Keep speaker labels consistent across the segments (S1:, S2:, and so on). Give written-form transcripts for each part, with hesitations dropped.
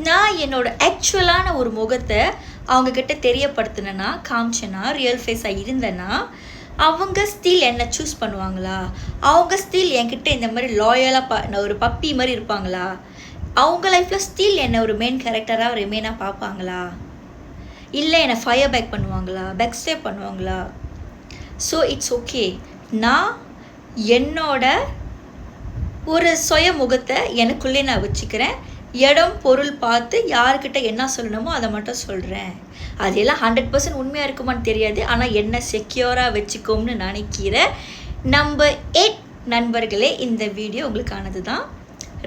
S1: நான் என்னோட ஆக்சுவலான ஒரு முகத்தை அவங்கக்கிட்ட தெரியப்படுத்தினேன்னா, காமிச்சேன்னா, ரியல் ஃபேஸாக இருந்தேன்னா, அவங்க ஸ்டில் என்னை சூஸ் பண்ணுவாங்களா? அவங்க ஸ்டில் என்கிட்ட இந்த மாதிரி லாயலாக ஒரு பப்பி மாதிரி இருப்பாங்களா? அவங்க லைஃப்பில் ஸ்டில் என்னை ஒரு மெயின் கேரக்டராக ரிமைனாக பார்ப்பாங்களா? இல்லை என்னை ஃபயர் பேக் பண்ணுவாங்களா? பேக் ஸ்டேப் பண்ணுவாங்களா? So it's okay. நான் என்னோட ஒரு சுய முகத்தை எனக்குள்ளே நான் வச்சுக்கிறேன். இடம் பொருள் பார்த்து யாருக்கிட்ட என்ன சொல்லணுமோ அதை மட்டும் சொல்கிறேன். அதெல்லாம் 100% உண்மையாக இருக்குமான்னு தெரியாது. ஆனால் என்ன செக்யூராக வச்சுக்கோம்னு நினைக்கிற நம்பர் 8 நண்பர்களே, இந்த வீடியோ உங்களுக்கானது தான்.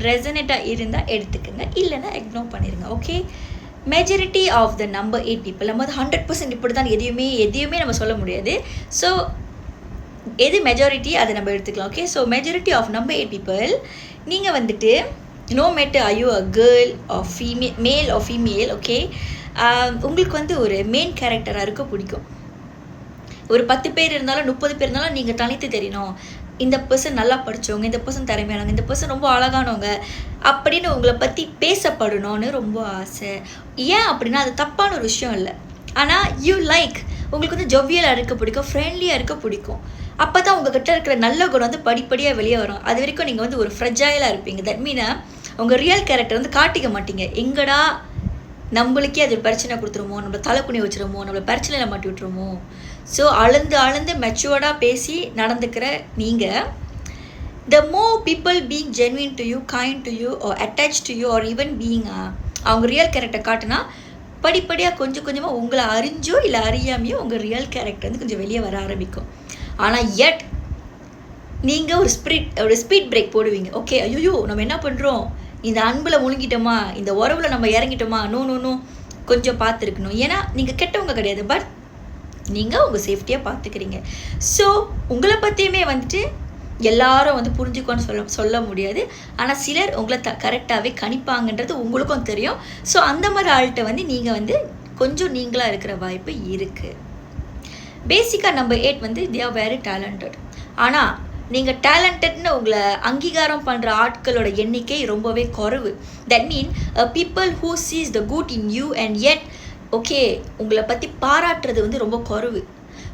S1: ரெசனேட்டாக இருந்தால் எடுத்துக்கோங்க, இல்லைன்னா இக்னோர் பண்ணிடுங்க. Okay, majority of the number 8 people, நம்ம வந்து 100% இப்படி தான் எதையுமே நம்ம சொல்ல முடியாது. ஸோ எது மெஜாரிட்டி அதை நம்ம எடுத்துக்கலாம். Okay, so majority of number 8 people, நீங்கள் வந்துட்டு no matter are you a girl or female, male or female, okay, உங்களுக்கு வந்து ஒரு மெயின் கேரக்டராக இருக்க பிடிக்கும். ஒரு 10 பேர் இருந்தாலும் 30 பேர் இருந்தாலும் நீங்கள் தனித்து தெரியணும். இந்த பர்சன் நல்லா படித்தவங்க, இந்த பர்சன் திறமையானவங்க, இந்த பர்சன் ரொம்ப அழகானவங்க அப்படின்னு உங்களை பற்றி பேசப்படணும்னு ரொம்ப ஆசை. ஏன் அப்படின்னா அது தப்பான ஒரு விஷயம் இல்லை. ஆனால் உங்களுக்கு வந்து ஜொவியலாக இருக்க பிடிக்கும், ஃப்ரெண்ட்லியாக இருக்க பிடிக்கும். அப்போ தான் உங்கள்கிட்ட இருக்கிற நல்ல குணம் வந்து படிப்படியாக வெளியே வரும். அது வரைக்கும் நீங்கள் வந்து ஒரு ஃப்ரெஜைலாக இருப்பீங்க. தட் மீனா உங்கள் ரியல் கேரக்டர் வந்து காட்டிக்க மாட்டீங்க. எங்கடா நம்மளுக்கே அது ஒரு பிரச்சனை கொடுத்துருமோ, நம்மளை தலைக்குனி வச்சுருமோ, நம்மளை பிரச்சனையில் மாட்டி விட்டுருமோ. ஸோ அளந்து மெச்சுவர்டாக பேசி நடந்துக்கிற நீங்கள், the more people being genuine to you, kind to you, are attach to you, are even being அவங்க ரியல் கேரக்டர் காட்டுனா படிப்படியாக கொஞ்சம் கொஞ்சமாக உங்களை அறிஞ்சோ இல்லை அறியாமையோ உங்கள் ரியல் கேரக்டர் வந்து கொஞ்சம் வெளியே வர ஆரம்பிக்கும். ஆனால் நீங்கள் ஒரு ஸ்பீட் பிரேக் போடுவீங்க. ஓகே, ஐயோ நம்ம என்ன பண்ணுறோம், இந்த அன்பில் முழுங்கிட்டோமா, இந்த உறவில் நம்ம இறங்கிட்டோமா, நோ கொஞ்சம் பார்த்துருக்கணும். ஏன்னா நீங்கள் கெட்டவங்க கிடையாது, பட் நீங்கள் உங்கள் சேஃப்டியாக பார்த்துக்கிறீங்க. ஸோ உங்களை பற்றியுமே வந்துட்டு எல்லாரும் வந்து புரிஞ்சுக்கோன்னு சொல்ல முடியாது. ஆனால் சிலர் உங்களை கரெக்டாகவே கணிப்பாங்கன்றது உங்களுக்கும் தெரியும். ஸோ அந்த மாதிரி ஆள்கிட்ட வந்து நீங்கள் வந்து கொஞ்சம் நீங்களாக இருக்கிற வாய்ப்பு இருக்குது. பேசிக்காக நம்பர் 8 வந்து they are very talented. ஆனால் நீங்கள் டேலண்டட்னு உங்களை அங்கீகாரம் பண்ணுற ஆட்களோட எண்ணிக்கை ரொம்பவே குறைவு. That mean people who sees the good in you and yet okay உங்களை பற்றி பாராட்டுறது வந்து ரொம்ப குறைவு.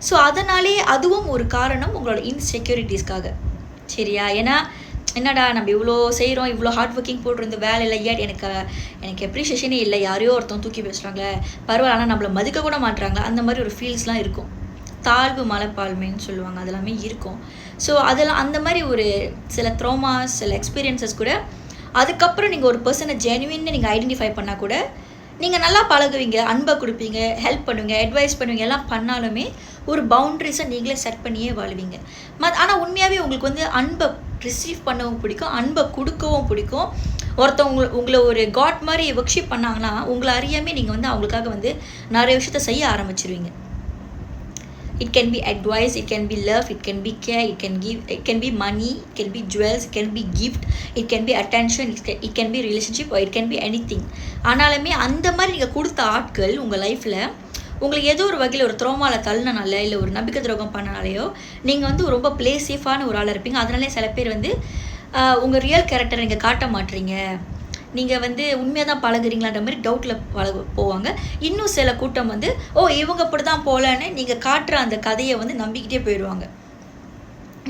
S1: ஸோ அதனாலே அதுவும் ஒரு காரணம் உங்களோட இன்செக்யூரிட்டிஸ்க்காக. சரியா? ஏன்னா என்னடா நம்ம இவ்வளோ செய்கிறோம், இவ்வளோ ஹார்ட் ஒர்க்கிங் போட்டிருந்த வேலை இல்லை, ஏட் எனக்கு அப்ரிஷியேஷனே இல்லை, யாரையோ ஒருத்தவங்க தூக்கி பேசுகிறாங்களே, பரவாயில்ல, ஆனால் நம்மளை மதிக்க கூட மாட்டுறாங்களா, அந்த மாதிரி ஒரு ஃபீல்ஸ்லாம் இருக்கும். தாழ்வு மலைப்பாழ்மைன்னு சொல்லுவாங்க, அதெல்லாமே இருக்கும். ஸோ அதெல்லாம் அந்த மாதிரி ஒரு சில ட்ரோமாஸ், சில எக்ஸ்பீரியன்ஸஸ் கூட அதுக்கப்புறம் நீங்கள் ஒரு பர்சனை ஜெனுவின்னு நீங்கள் ஐடென்டிஃபை பண்ணால் கூட நீங்கள் நல்லா பழகுவீங்க, அன்பை கொடுப்பீங்க, ஹெல்ப் பண்ணுவீங்க, அட்வைஸ் பண்ணுவீங்க, எல்லாம் பண்ணாலுமே ஒரு பவுண்ட்ரிஸை நீங்களே செட் பண்ணியே வாழ்வீங்க. ஆனால் உண்மையாகவே உங்களுக்கு வந்து அன்பை ரிசீவ் பண்ணவும் பிடிக்கும், அன்பை கொடுக்கவும் பிடிக்கும். ஒருத்தவங்க உங்களை ஒரு காட் மாதிரி ஒர்க்ஷிப் பண்ணாங்கன்னா உங்களை அறியாமே நீங்கள் வந்து அவங்களுக்காக வந்து நிறைய விஷயத்த செய்ய ஆரம்பிச்சிருவீங்க. It can be advice, it can be love, it can be care, it can be money, it can be jewels, it can be gift, it can be attention, it can be relationship, or it can be anything. ஆனாலுமே அந்த மாதிரி நீங்கள் கொடுத்த ஆட்கள் உங்கள் லைஃப்பில் உங்களுக்கு ஏதோ ஒரு வகையில் ஒரு த்ரோமாவில் தள்ளினால இல்லை ஒரு நம்பிக்கை துரோகம் பண்ணனாலேயோ நீங்கள் வந்து ரொம்ப ப்ளே சேஃபான ஒரு ஆளாக இருப்பீங்க. அதனாலே சில பேர் வந்து உங்கள் ரியல் கேரக்டரை நீங்கள் காட்ட மாட்டுறீங்க, நீங்கள் வந்து உண்மையாக தான் பழகுறீங்களான்ற மாதிரி டவுட்டில் போவாங்க. இன்னும் சில கூட்டம் வந்து இவங்க அப்படி தான் போகலன்னு நீங்கள் காட்டுற அந்த கதையை வந்து நம்பிக்கிட்டே போயிடுவாங்க.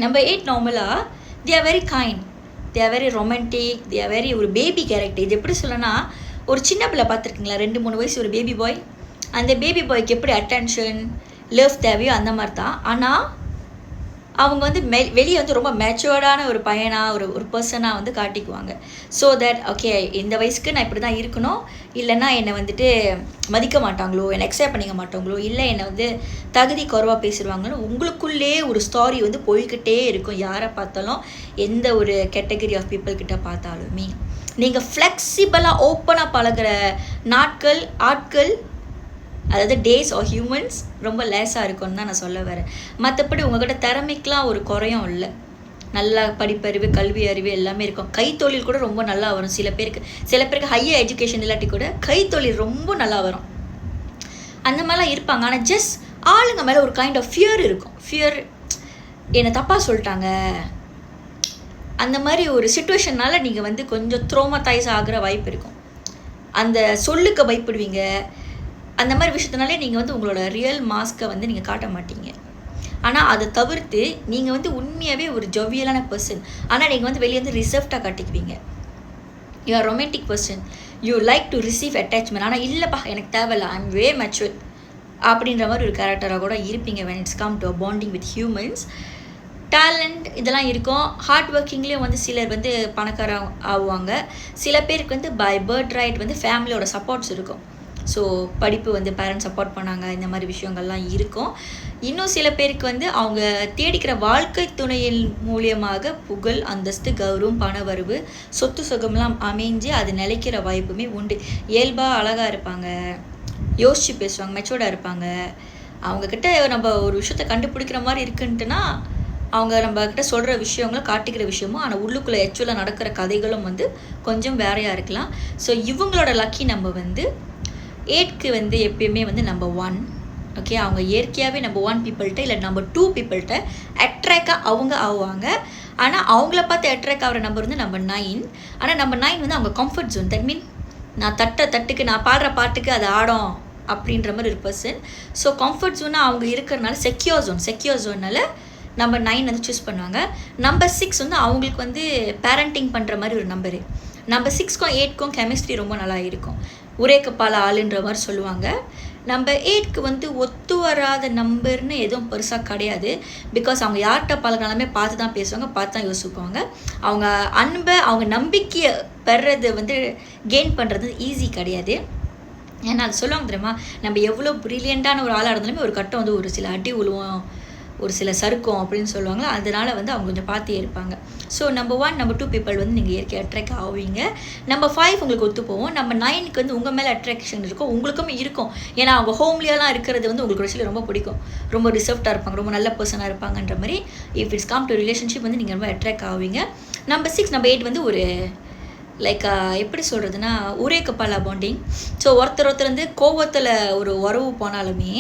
S1: நம்பர் 8 நார்மலாக they are very kind, they are very romantic, they are very ஒரு பேபி கேரக்டர். இது எப்படி சொல்லனா, ஒரு சின்ன பிள்ளை பார்த்துருக்கீங்களா, 2-3 வயசு ஒரு பேபி பாய், அந்த பேபி பாய்க்கு எப்படி அட்டென்ஷன் லவ் தேவையோ அந்த மாதிரி தான். ஆனால் அவங்க வந்து வெளியே வந்து ரொம்ப மெச்சுவர்டான ஒரு பையனாக ஒரு பர்சனாக வந்து காட்டிக்குவாங்க. ஸோ தட் ஓகே இந்த வயசுக்கு நான் இப்படி தான் இருக்கணும், இல்லைன்னா என்னை வந்துட்டு மதிக்க மாட்டாங்களோ, என்னை அக்செப்ட் பண்ணிக்க மாட்டாங்களோ, இல்லை என்னை வந்து தகுதி குறைவாக பேசிடுவாங்கன்னு உங்களுக்குள்ளே ஒரு ஸ்டாரி வந்து போய்கிட்டே இருக்கும். யாரை பார்த்தாலும் எந்த ஒரு கேட்டகரி ஆஃப் பீப்புள்கிட்ட பார்த்தாலுமே நீங்கள் ஃப்ளெக்சிபிளாக ஓப்பனாக பழகிற ஆட்கள் அதாவது டேஸ் ஆர் ஹியூமன்ஸ் ரொம்ப லேஸாக இருக்கும்னு தான் நான் சொல்ல வரேன். மற்றபடி உங்கள்கிட்ட திறமைக்கெலாம் ஒரு குறையும் இல்லை. நல்லா படிப்பறிவு, கல்வி அறிவு எல்லாமே இருக்கும். கைத்தொழில் கூட ரொம்ப நல்லா வரும். சில பேருக்கு ஹையர் எஜுகேஷன் இல்லாட்டி கூட கைத்தொழில் ரொம்ப நல்லா வரும். அந்த மாதிரிலாம் இருப்பாங்க. ஆனால் ஜஸ்ட் ஆளுங்க மேலே ஒரு கைண்ட் ஆஃப் ஃபியர் இருக்கும். ஃபியர், என்னை தப்பாக சொல்லிட்டாங்க, அந்த மாதிரி ஒரு சிச்சுவேஷனால் நீங்கள் வந்து கொஞ்சம் த்ரோமத்தைஸ் ஆகிற வாய்ப்பு இருக்கும். அந்த சொல்லுக்கு பயப்படுவீங்க. அந்த மாதிரி விஷயத்தினாலே நீங்கள் வந்து உங்களோட ரியல் மாஸ்க்கை வந்து நீங்கள் காட்ட மாட்டீங்க. ஆனால் அதை தவிர்த்து நீங்கள் வந்து உண்மையாகவே ஒரு ஜொவியலான பர்சன். ஆனால் நீங்கள் வந்து வெளியே வந்து ரிசர்வ்டாக காட்டிக்குவீங்க. You are romantic person, you like to receive attachment. ஆனால் இல்லைப்பா எனக்கு தேவையில்ல, ஐ எம் வே மெச்சூர் அப்படின்ற மாதிரி ஒரு கேரக்டராக கூட இருப்பீங்க when it's come to bonding with humans. Talent இதெல்லாம் இருக்கும். ஹார்ட் ஒர்க்கிங்லேயும் வந்து சிலர் வந்து பணக்கார ஆகுவாங்க. சில பேருக்கு வந்து பை பர்த் ரைட் வந்து ஃபேமிலியோட சப்போர்ட்ஸ் இருக்கும். ஸோ படிப்பு வந்து பேரண்ட்ஸ் சப்போர்ட் பண்ணாங்க, இந்த மாதிரி விஷயங்கள்லாம் இருக்கும். இன்னும் சில பேருக்கு வந்து அவங்க தேடிக்கிற வாழ்க்கை துணையின் மூலியமாக புகழ், அந்தஸ்து, கௌரவம், பண வரவு, சொத்து சுகம்லாம் அமைஞ்சு அது நிலைக்கிற வாய்ப்புமே உண்டு. இயல்பாக அழகாக இருப்பாங்க, யோசித்து பேசுவாங்க, மெச்சூர்டாக இருப்பாங்க. அவங்கக்கிட்ட நம்ம ஒரு விஷயத்த கண்டுபிடிக்கிற மாதிரி இருக்குன்ட்டுனா அவங்க நம்மக்கிட்ட சொல்கிற விஷயங்களும் காட்டிக்கிற விஷயமும், ஆனால் உள்ளுக்குள்ளே ஆக்சுவலாக நடக்கிற கதைகளும் வந்து கொஞ்சம் வேறையாக இருக்கலாம். ஸோ இவங்களோட லக்கி நம்ம வந்து 8க்கு வந்து எப்பயுமே வந்து நம்பர் 1. ஓகே, அவங்க இயற்கையாகவே நம்பர் 1 பீப்புள்கிட்ட இல்லை நம்பர் 2 பீப்புள்கிட்ட அட்ராக்டாக அவங்க ஆகுவாங்க. ஆனால் அவங்கள பார்த்து அட்ராக்ட் ஆகிற நம்பர் வந்து நம்பர் 9. ஆனால் நம்பர் 9 வந்து அவங்க கம்ஃபர்ட் ஜோன். தட் மீன் நான் தட்டுக்கு நான் பாடுற பாட்டுக்கு அது ஆடும் அப்படின்ற மாதிரி ஒரு பர்சன். ஸோ கம்ஃபர்ட் ஜோனாக அவங்க இருக்கிறனால செக்யூர் ஜோனால் நம்பர் 9 வந்து சூஸ் பண்ணுவாங்க. நம்பர் 6 வந்து அவங்களுக்கு வந்து பேரண்டிங் பண்ணுற மாதிரி ஒரு நம்பரு. நம்பர் 6க்கும் 8க்கும் கெமிஸ்ட்ரி ரொம்ப நல்லா இருக்கும். ஒரே கப்பால் ஆளுன்ற மாதிரி சொல்லுவாங்க. நம்பர் 8க்கு வந்து ஒத்து வராத நம்பர்னு எதுவும் பெருசாக கிடையாது. பிகாஸ் அவங்க யார்கிட்ட பழகினாலுமே பார்த்து தான் பேசுவாங்க, பார்த்து தான் யோசிப்பாங்க. அவங்க அன்பை, அவங்க நம்பிக்கையை பெறுறது வந்து கெயின் பண்ணுறது ஈஸி கிடையாது. ஏன்னா அது சொல்லுவாங்க தெரியுமா, நம்ம எவ்வளோ ப்ரில்லியண்ட்டான ஒரு ஆளாக இருந்தாலுமே ஒரு கட்டம் வந்து ஒரு சில அடி உழுவோம், ஒரு சில சறுக்கும் அப்படின்னு சொல்லுவாங்க. அதனால் வந்து அவங்க கொஞ்சம் பார்த்தே இருப்பாங்க. ஸோ நம்பர் 1, நம்பர் 2 பீப்புள் வந்து நீங்கள் இயற்கை அட்ராக்ட் ஆவீங்க. நம்பர் 5 உங்களுக்கு ஒத்து போவோம். நம்பர் 9க்கு வந்து உங்கள் மேலே அட்ராக்ஷன் இருக்கும், உங்களுக்கும் இருக்கும். ஏன்னா அவங்க ஹோம்லியெல்லாம் இருக்கிறது வந்து உங்களுக்கு சில ரொம்ப பிடிக்கும், ரொம்ப ரிசர்வ்டாக இருப்பாங்க, ரொம்ப நல்ல பர்சனாக இருப்பாங்கன்ற மாதிரி. If it's come to relationship வந்து நீங்கள் ரொம்ப அட்ராக்ட் ஆவீங்க. நம்பர் 6, நம்பர் 8 வந்து ஒரு லைக் எப்படி சொல்கிறதுனா ஒரே கப்பாலா பாண்டிங். ஸோ ஒருத்தர் வந்து கோவத்தில் ஒரு உறவு போனாலுமே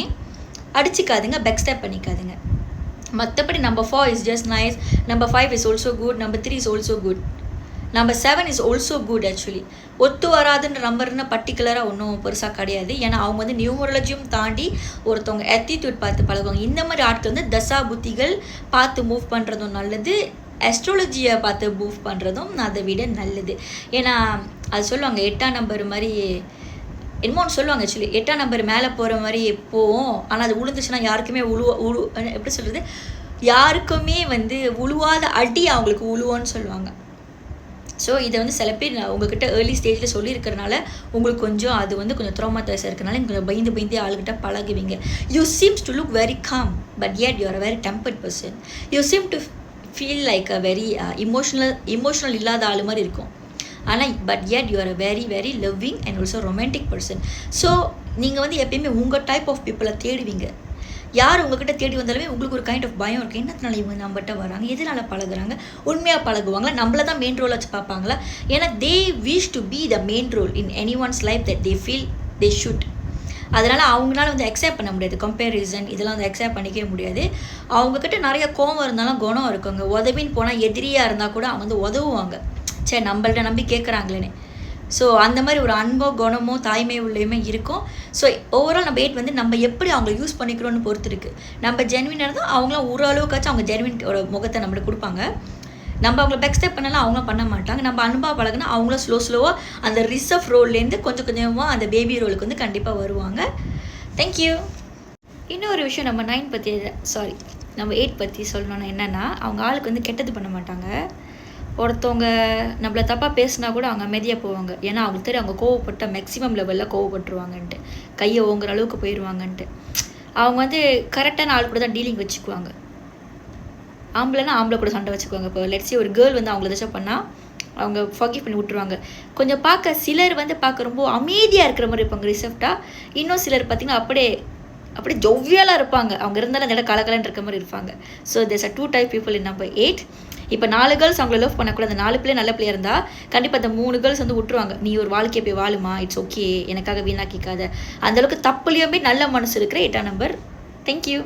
S1: அடிச்சிக்காதுங்க, பேக் ஸ்டெப் பண்ணிக்காதுங்க. மற்றபடி number 4 is just nice, number 5 is also good, number 3 is also good, number 7 is also good. Actually ஒத்து வராதுன்ற நம்பர்னு பர்டிகுலராக ஒன்றும் பெருசாக கிடையாது. ஏன்னா அவங்க வந்து நியூமராலஜியும் தாண்டி ஒருத்தவங்க ஆட்டிடியூட் பார்த்து பழகுவாங்க. இந்த மாதிரி ஆட்கள் வந்து தசா புத்திகள் பார்த்து மூவ் பண்ணுறதும் நல்லது, அஸ்ட்ராலஜியை பார்த்து மூவ் பண்ணுறதும் அதை விட நல்லது. ஏன்னா அது சொல்லுவாங்க 8ஆம் நம்பர் மாதிரி என்னமோன்னு சொல்லுவாங்க. ஆக்சுவலி 8ஆம் நம்பர் மேலே போகிற மாதிரி போவோம், ஆனால் அது உழுந்துச்சுன்னா யாருக்குமே எப்படி சொல்கிறது, யாருக்குமே வந்து உழுவாத அடி அவங்களுக்கு உழுவோன்னு சொல்லுவாங்க. ஸோ இதை வந்து சில பேர் உங்ககிட்ட ஏர்லி ஸ்டேஜில் சொல்லியிருக்கிறனால உங்களுக்கு கொஞ்சம் அது வந்து கொஞ்சம் ட்ராமாடைஸாக இருக்கிறனால கொஞ்சம் பயந்து ஆளுகிட்ட பழகுவீங்க. You seems to look very calm but yet you are a very tempered person. You seem to feel like a very emotional இல்லாத ஆள் மாதிரி இருக்கும். ஆனால் but yet you are a very very loving and also romantic person. So நீங்கள் வந்து எப்பயுமே உங்கள் type of பீப்புளை தேடுவீங்க. யார் உங்ககிட்ட தேடி வந்தாலுமே உங்களுக்கு ஒரு கைண்ட் ஆஃப் பயம் இருக்குது. என்னத்தினால இவங்க நம்மகிட்ட வராங்க, எதனால் பழகுறாங்க, உண்மையாக பழகுவாங்களா, நம்மள தான் மெயின் ரோல் வச்சு பார்ப்பாங்களா? ஏன்னா they wish to be the main role in any one's life that they feel they should. அதனால் அவங்களால வந்து அக்செப்ட் பண்ண முடியாது. கம்பேரிசன் இதெல்லாம் வந்து அக்செப்ட் பண்ணிக்கவே முடியாது. அவங்கக்கிட்ட நிறைய கோவம் இருந்தாலும் குணம் இருக்குங்க. உதவின்னு போனால் எதிரியாக இருந்தால் கூட அவங்க வந்து உதவுவாங்க, சரி நம்மள்ட்ட நம்பி கேட்குறாங்களேன்னு. ஸோ அந்த மாதிரி ஒரு அன்போ குணமோ தாய்மை உள்ளயுமே இருக்கும். ஸோ ஓவரால் நம்ம 8 வந்து நம்ம எப்படி அவங்கள யூஸ் பண்ணிக்கிறோன்னு பொறுத்து இருக்குது. நம்ம ஜென்வினாக இருந்தால் அவங்களாம் ஓரளவுக்காச்சும் அவங்க ஜென்வினோட முகத்தை நம்மளுக்கு கொடுப்பாங்க. நம்ம அவங்கள பேக் ஸ்டெப் பண்ணலாம், அவங்களும் பண்ண மாட்டாங்க. நம்ம அன்பாக பழகுனா அவங்களும் ஸ்லோவாக அந்த ரிசர்வ் ரோல்லேருந்து கொஞ்சம் கொஞ்சமாக அந்த பேபி ரோலுக்கு வந்து கண்டிப்பாக வருவாங்க. தேங்க்யூ. இன்னொரு விஷயம் நம்ம 9 பற்றி நம்ம 8 பற்றி சொல்லணும்னா என்னென்னா, அவங்க ஆளுக்கு வந்து கெட்டது பண்ண மாட்டாங்க. ஒருத்தவங்க நம்மளை தப்பாக பேசினா கூட அவங்க அமைதியாக போவாங்க. ஏன்னா அவங்களுக்கு தெரியும் அவங்க கோவப்பட்ட மேக்ஸிமம் லெவலில் கோவப்பட்டுருவாங்கன்ட்டு, கையை ஓங்குற அளவுக்கு போயிடுவாங்கன்ட்டு. அவங்க வந்து கரெக்டான ஆள் கூட தான் டீலிங் வச்சுக்குவாங்க. ஆம்பளைனா ஆம்பளை கூட சண்டை வச்சுக்குவாங்க. இப்போ லெட்ஸி ஒரு கேர்ள் வந்து அவங்கள ஏதாச்சும் பண்ணால் அவங்க ஃபர்கிவ் பண்ணி விட்டுருவாங்க. கொஞ்சம் பார்க்க சிலர் வந்து பார்க்க ரொம்ப அமைதியாக இருக்கிற மாதிரி இருப்பாங்க, ரிசர்வ்டாக. இன்னும் சிலர் பார்த்திங்கன்னா அப்படியே ஜொவ்வியலாக இருப்பாங்க. அவங்க இருந்தாலும் அந்த இடம் கலக்கலன்னு இருக்க மாதிரி இருப்பாங்க. So there's are 2 type people in number 8. இப்போ 4 கேர்ள்ஸ் அவங்கள லவ் பண்ணக்கூடாது. அந்த 4 பிள்ளை நல்ல பிள்ளையாக இருந்தால் கண்டிப்பாக அந்த 3 கேர்ள்ஸ் வந்து விட்டுருவாங்க. நீ ஒரு வாழ்க்கையை போய் வாழுமா, இட்ஸ் ஓகே, எனக்காக வீணாக்கிக்காத. அந்தளவுக்கு தப்புலையுமே நல்ல மனசு இருக்கிற 8ஆம் நம்பர். தேங்க்யூ.